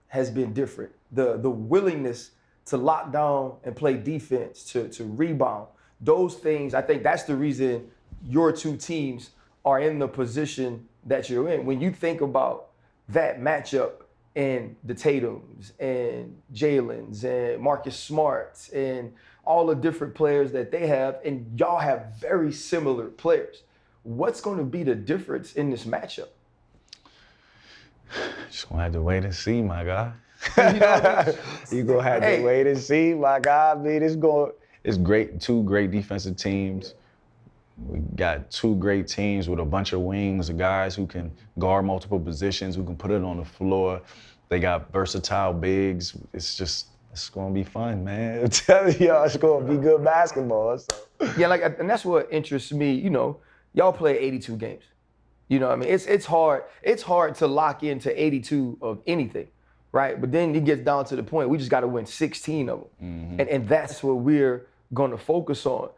has been different. The willingness to lock down and play defense, to rebound, those things, I think that's the reason your two teams are in the position that you're in. When you think about that matchup and the Tatums and Jalen's and Marcus Smarts and all the different players that they have, and y'all have very similar players, what's going to be the difference in this matchup? Just gonna have to wait and see, my guy. You gonna have to wait and see, my guy. I mean, it's great. 2 great defensive teams. We got 2 great teams with a bunch of wings, of guys who can guard multiple positions, who can put it on the floor. They got versatile bigs. It's gonna be fun, man. I'm telling y'all, it's gonna be good basketball. So. Yeah, and that's what interests me. You know, y'all play 82 games. You know what I mean? It's hard. It's hard to lock into 82 of anything, right? But then it gets down to the point we just got to win 16 of them, and that's what we're gonna focus on.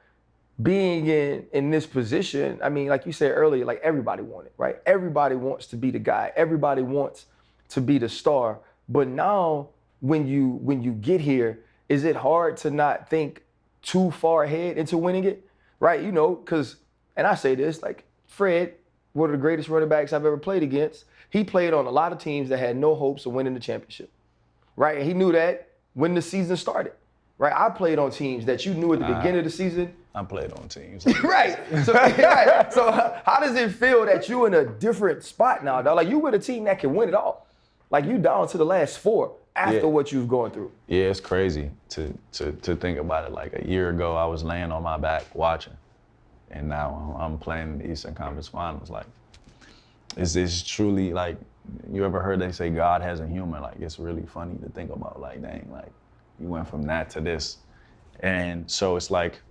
Being in this position, I mean, like you said earlier, like everybody wants it, right? Everybody wants to be the guy. Everybody wants to be the star. But now, when you get here, is it hard to not think too far ahead into winning it, right? You know, because, and I say this, like Fred, one of the greatest running backs I've ever played against, he played on a lot of teams that had no hopes of winning the championship, right? And he knew that when the season started, right? I played on teams that you knew at the beginning of the season. I played on teams. Right. So, right. So how does it feel that you in a different spot now, dog? Like you with a team that can win it all. Like you down to the last 4 after what you've gone through. Yeah, it's crazy to think about it. Like a year ago, I was laying on my back watching, and now I'm playing in the Eastern Conference Finals. Like, it's truly like, you ever heard they say God has a humor? Like, it's really funny to think about. Like, dang, like you went from that to this, and so it's like.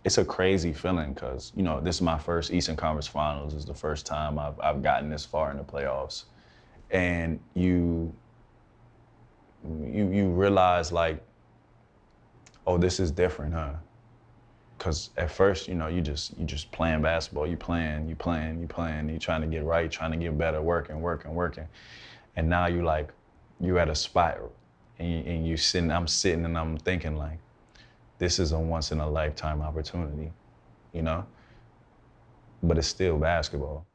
It's a crazy feeling because, you know, this is my first Eastern Conference Finals. It's the first time I've gotten this far in the playoffs. And you realize, like, oh, this is different, huh? Because at first, you know, you just playing basketball. You playing. You're trying to get right, trying to get better, working. And now you're at a spot and I'm sitting and I'm thinking, like, this is a once-in-a-lifetime opportunity, you know? But it's still basketball,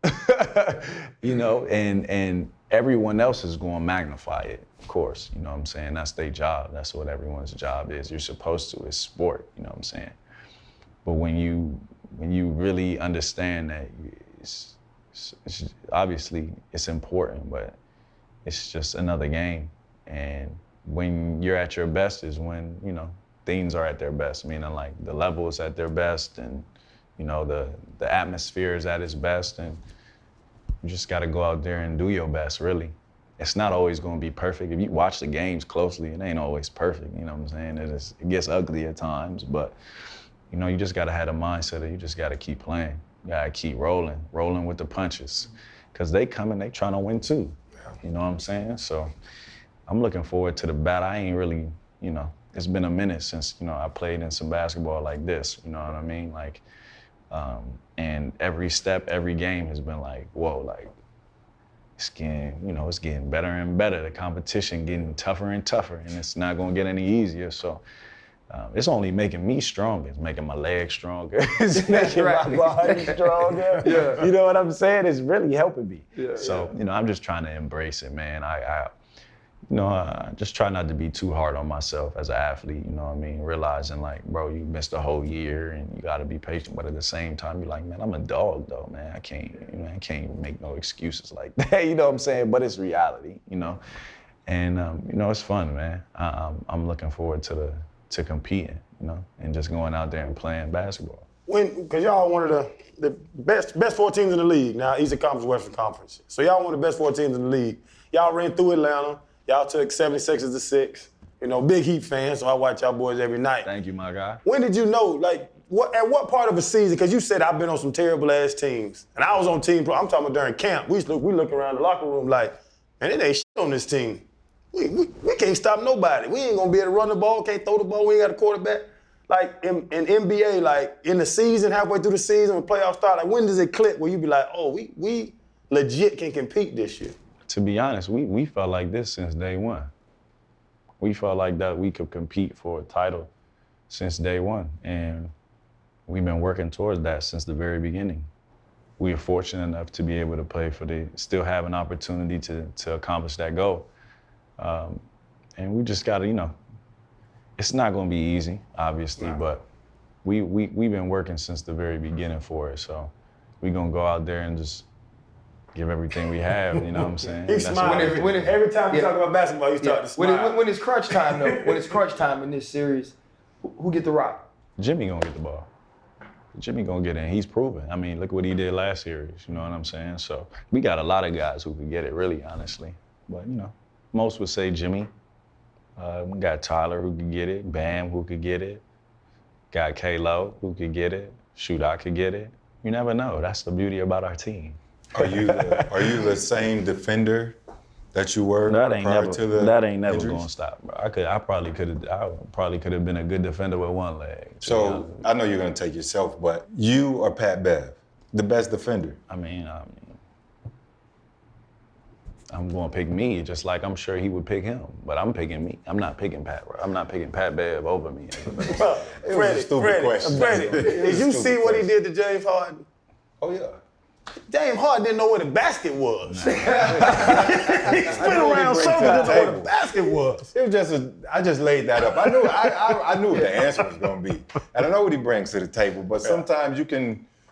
you know? And everyone else is going to magnify it, of course, you know what I'm saying? That's their job. That's what everyone's job is. You're supposed to. It's sport, you know what I'm saying? But when you really understand that it's obviously it's important, but it's just another game. And when you're at your best is when, you know, things are at their best, meaning like the level is at their best and, you know, the atmosphere is at its best, and you just got to go out there and do your best, really. It's not always going to be perfect. If you watch the games closely, it ain't always perfect, you know what I'm saying? It gets ugly at times, but, you know, you just got to have a mindset that you just got to keep playing. You got to keep rolling with the punches, because they coming, they trying to win too, you know what I'm saying? So I'm looking forward to the battle. I ain't really, you know, it's been a minute since, you know, I played in some basketball like this, you know what I mean? Like, and every step, every game has been like, whoa, like, it's getting better and better. The competition getting tougher and tougher, and it's not gonna get any easier. So it's only making me stronger. It's making my legs stronger. It's making my body stronger. Yeah. You know what I'm saying? It's really helping me. Yeah, so, you know, I'm just trying to embrace it, man. I just try not to be too hard on myself as an athlete, you know what I mean? Realizing, like, bro, you missed a whole year and you gotta be patient, but at the same time, you're like, man, I'm a dog though, man. I can't make no excuses like that, you know what I'm saying? But it's reality, you know? And, you know, it's fun, man. I'm looking forward to competing, you know, and just going out there and playing basketball. Because y'all one of the best 4 teams in the league, now Eastern Conference, Western Conference. So y'all one of the best 4 teams in the league. Y'all ran through Atlanta. Y'all took 76ers to 6. You know, big Heat fan, so I watch y'all boys every night. Thank you, my guy. When did you know, like, at what part of a season, because you said I've been on some terrible-ass teams, and I was on team, I'm talking about during camp, we look around the locker room like, man, it ain't shit on this team. We can't stop nobody. We ain't gonna be able to run the ball, can't throw the ball, we ain't got a quarterback. Like, in NBA, like, in the season, halfway through the season, when playoffs start, like, when does it click where you be like, oh, we legit can compete this year? To be honest, we felt like this since day one. We felt like that we could compete for a title since day one. And we've been working towards that since the very beginning. We are fortunate enough to be able to still have an opportunity to accomplish that goal. And we just gotta, you know, it's not gonna be easy, obviously, but we've been working since the very beginning for it. So we're gonna go out there and just give everything we have, you know what I'm saying? He's smiling. Every time you talk about basketball, you start to smile. When it's crunch time, though, when it's crunch time in this series, who get the rock? Jimmy gonna get the ball. Jimmy gonna get in. He's proven. I mean, look what he did last series. You know what I'm saying? So we got a lot of guys who could get it, really, honestly. But most would say Jimmy. We got Tyler who could get it. Bam who could get it. Got K-Lo who could get it. Shoot, I could get it. You never know. That's the beauty about our team. Are you the same defender that you were That ain't prior never. to the That ain't never injuries? gonna stop, bro. I probably could have been a good defender with one leg. So I know you're gonna take yourself, but you or Pat Bev, the best defender. I mean, I'm gonna pick me, just like I'm sure he would pick him. But I'm picking me. I'm not picking Pat, bro. I'm not picking Pat Bev over me. Freddie, Did you see what he did to James Harden? Oh yeah. James Harden didn't know where the basket was. He spin know what he around brings circles, to the didn't know where the table. basket was. It was just I just laid that up. I knew what the answer was gonna be. And I know what he brings to the table, but sometimes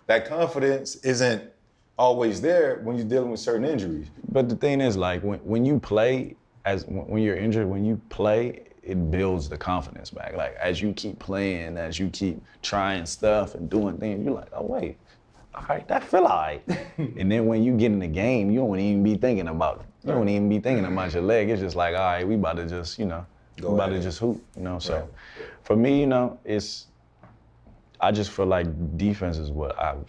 that confidence isn't always there when you're dealing with certain injuries. But the thing is, like, when you play, when you're injured, when you play, it builds the confidence back. Like, as you keep playing, as you keep trying stuff and doing things, you're like, oh, wait, all right, that feel all right. And then when you get in the game, you don't even be thinking about it. You don't even be thinking about your leg. It's just like, all right, we about to just, we about to just hoop, So for me, I just feel like defense is what I've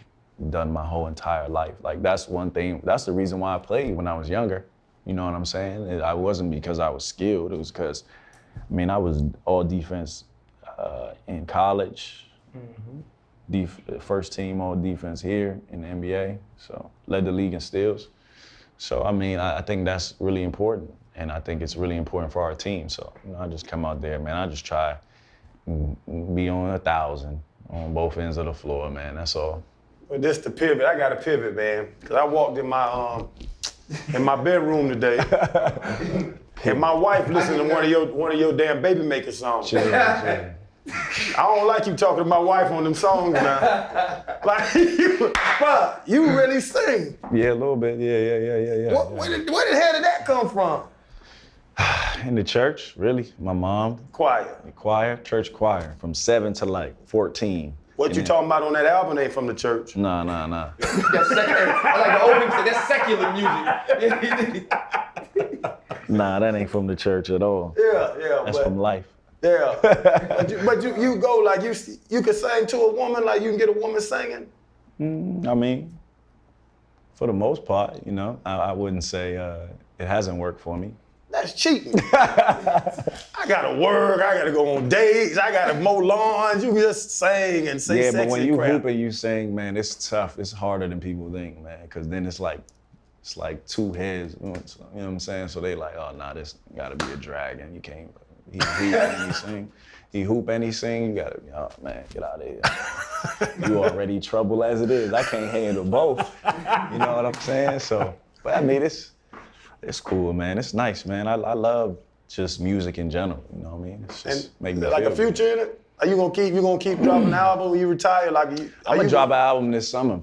done my whole entire life. Like, that's one thing, that's the reason why I played when I was younger. You know what I'm saying? I wasn't because I was skilled. It was because, I was all defense in college. First team all defense here in the NBA. So led the league in steals. So I think that's really important, and I think it's really important for our team. So I just come out there, man. I just try be on 1,000 on both ends of the floor, man. That's all. But this the pivot. I got to pivot, man, because I walked in my bedroom today, and my wife listened to one of your damn baby maker songs. Chill. I don't like you talking to my wife on them songs now. Like, you really sing. Yeah, a little bit. Yeah. Where the hell did that come from? In the church, really. My mom. Choir. Church choir, from 7 to like 14. What you talking about on that album ain't from the church. Nah. That's I like the opening said, that's secular music. Nah, that ain't from the church at all. Yeah. That's from life. Yeah. but you go like you can sing to a woman, like you can get a woman singing. For the most part, I wouldn't say it hasn't worked for me. That's cheating. I gotta work, I gotta go on dates, I gotta mow lawns. You just sing and say yeah, sexy but when you crap. hoop and you sing, man, it's tough. It's harder than people think, man, because then it's like two heads. You know what I'm saying? So they like, oh, nah, this gotta be a drag, and you can't. He hoop and he sing. He hoop and he sing. You gotta, oh man, get out of here. You already trouble as it is. I can't handle both. You know what I'm saying? So, but it's cool, man. It's nice, man. I love just music in general. You know what I mean? It's just make me like feel a future in it. Are you gonna keep dropping an album when you retire? Like I'm gonna drop an album this summer.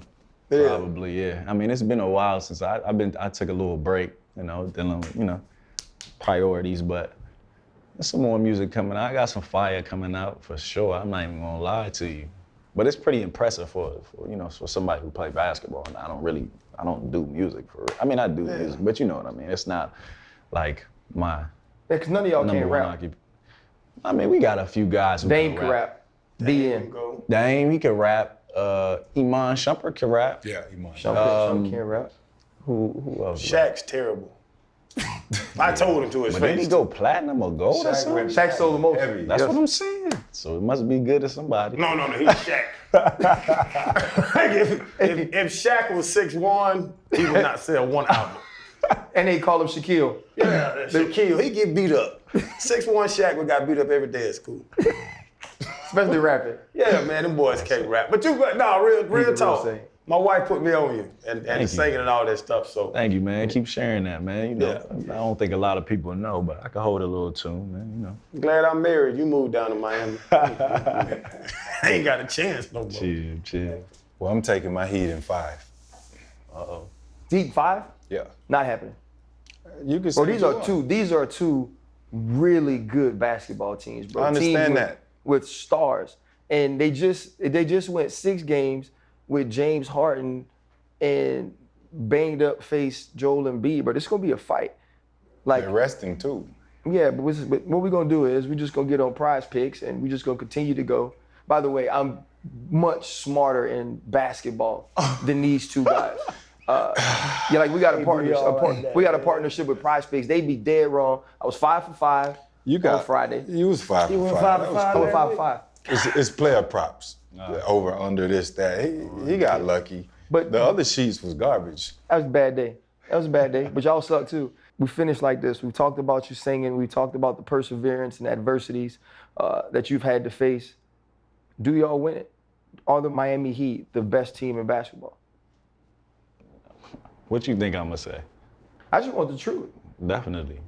Yeah. Probably, yeah. It's been a while since I took a little break, dealing with, priorities, but there's some more music coming out. I got some fire coming out for sure. I'm not even gonna lie to you. But it's pretty impressive for somebody who plays basketball. And I don't do music for real. I do music, but you know what I mean. It's not like my Because none of y'all number can't one rap. We got a few guys who Dame can can rap. DN. Dame, he can rap. Iman Shumpert can rap. Yeah, Iman. Some can't rap. Who else? Shaq's terrible. I told him to his But face. did he go platinum or gold or something? Shaq sold the most. That's what I'm saying. So it must be good to somebody. No, he's Shaq. if Shaq was 6'1", he would not sell one album. And they call him Shaquille. Yeah, Shaquille, he get beat up. 6'1" Shaq would got beat up every day at school. Especially rapping. Yeah, man, them boys can't rap. But real talk. sing. My wife put me on you and singing and all that stuff. So Thank you, man. Keep sharing that, man. I don't think a lot of people know, but I can hold a little tune, man. glad I'm married. You moved down to Miami. I ain't got a chance no more. Chill. Well, I'm taking my Heat in 5. Deep 5? Yeah. Not happening. You can say These are two really good basketball teams, bro. I understand Teams that. with stars. And they just went 6 games with James Harden and banged up face Joel Embiid, but it's gonna be a fight. Like, They're resting too. yeah, but what we're gonna do is we're just gonna get on Prize Picks and we're just gonna continue to go. By the way, I'm much smarter in basketball than these two guys. Yeah, like we got a partnership. We got a partnership with Prize Picks. They'd be dead wrong. I was 5 for 5 on Friday. You was 5 for 5. five That for was five? cool. I went 5 for 5. It's player props. Over, under, this, that. He got lucky. But The other sheets was garbage. that was a bad day. But y'all suck too. We finished like this. We talked about you singing. We talked about the perseverance and adversities that you've had to face. Do y'all win it? Are the Miami Heat the best team in basketball? What you think I'm gonna say? I just want the truth. Definitely.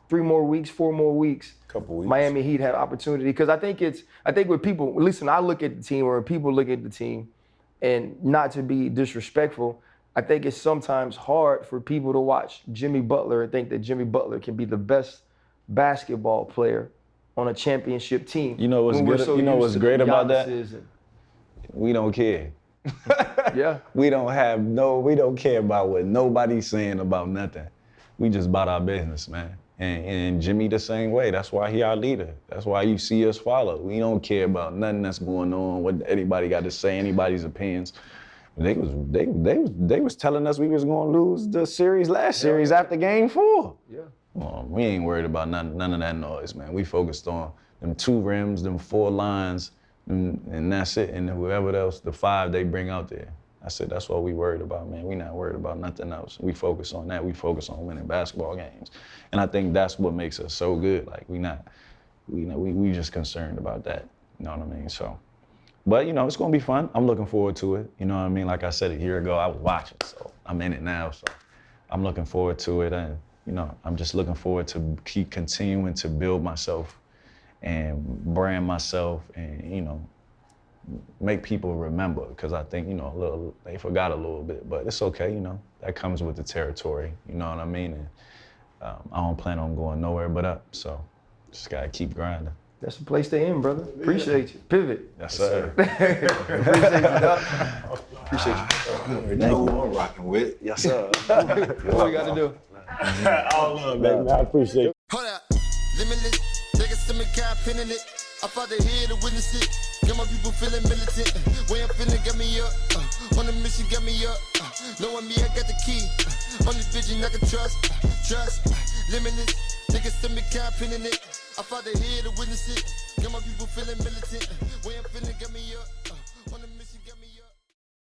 3 more weeks, 4 more weeks. Couple weeks. Miami Heat have opportunity because I think when people, at least when I look at the team or when people look at the team, and not to be disrespectful, I think it's sometimes hard for people to watch Jimmy Butler and think that Jimmy Butler can be the best basketball player on a championship team. You know what's when we're good? so You know used what's to the great about that? Giannis's and- We don't care. yeah. We don't care about what nobody's saying about nothing. We just about our business, man. And Jimmy the same way. That's why he our leader. That's why you see us follow. We don't care about nothing that's going on, what anybody got to say, anybody's opinions. They was telling us we was gonna lose the series last series after game 4. Yeah. Well, we ain't worried about none of that noise, man. We focused on them 2 rims, them 4 lines, and that's it. And whoever else, the 5 they bring out there. I said, that's what we worried about, man. We not worried about nothing else. We focus on that. We focus on winning basketball games. And I think that's what makes us so good. Like, we just concerned about that. You know what I mean? So, but, it's going to be fun. I'm looking forward to it. You know what I mean? Like I said a year ago, I was watching, so I'm in it now. So I'm looking forward to it. And, I'm just looking forward to keep continuing to build myself and brand myself and, make people remember, because I think, they forgot a little bit, but it's okay, that comes with the territory, you know what I mean? And I don't plan on going nowhere but up, so just gotta keep grinding. That's the place to end, brother. Appreciate you. Pivot. Yes, sir. Appreciate you, Doc. Appreciate you. You know who I'm rocking with. Yes, sir. What we got to do? All love, baby. I appreciate it. Hold up, limitless, niggas to me can't pinning it. I fought the head to witness it. Got my people feeling militant. Way I'm finna get me up. On the mission, get me up. Knowing me, I got the key. Only vision I can trust. Limitless, niggas to me can't pinning it. I fought the head to witness it. Got my people feeling militant. Way I'm finna get me up.